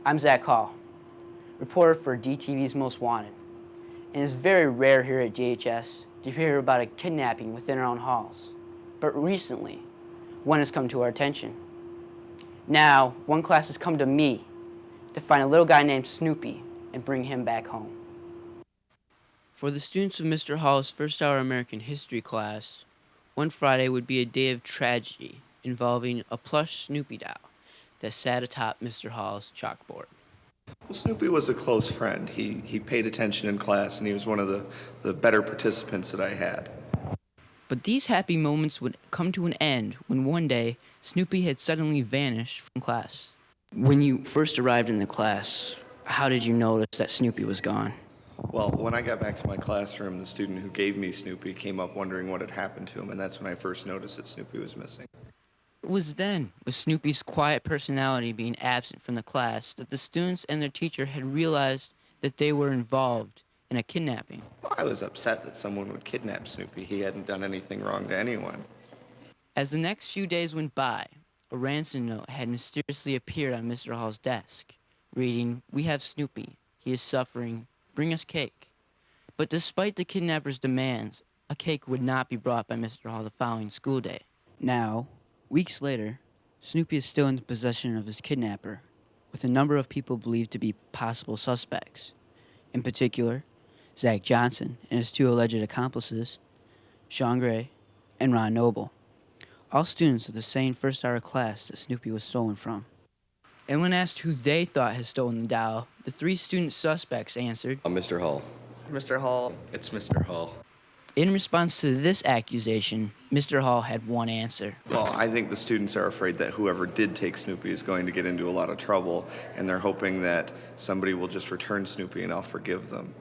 I'm Zach Hall, reporter for DTV's Most Wanted, and it's very rare here at DHS to hear about a kidnapping within our own halls. But recently, one has come to our attention. Now, one class has come to me to find a little guy named Snoopy and bring him back home. For the students of Mr. Hall's first hour American history class, one Friday would be a day of tragedy involving a plush Snoopy doll that sat atop Mr. Hall's chalkboard. Well, Snoopy was a close friend. He paid attention in class, and he was one of the better participants that I had. But these happy moments would come to an end when one day Snoopy had suddenly vanished from class. When you first arrived in the class, how did you notice that Snoopy was gone? Well, when I got back to my classroom, the student who gave me Snoopy came up wondering what had happened to him, and that's when I first noticed that Snoopy was missing. It was then, with Snoopy's quiet personality being absent from the class, that the students and their teacher had realized that they were involved in a kidnapping. Well, I was upset that someone would kidnap Snoopy. He hadn't done anything wrong to anyone. As the next few days went by, a ransom note had mysteriously appeared on Mr. Hall's desk, reading, "We have Snoopy. He is suffering. Bring us cake." But despite the kidnapper's demands, a cake would not be brought by Mr. Hall the following school day. Now, weeks later, Snoopy is still in possession of his kidnapper, with a number of people believed to be possible suspects. In particular, Zach Johnson and his two alleged accomplices, Sean Gray and Ron Noble, all students of the same first-hour class that Snoopy was stolen from. And when asked who they thought had stolen the doll, the three student suspects answered, Mr. Hall. Mr. Hall. It's Mr. Hall. In response to this accusation, Mr. Hall had one answer. Well, I think the students are afraid that whoever did take Snoopy is going to get into a lot of trouble, and they're hoping that somebody will just return Snoopy and I'll forgive them.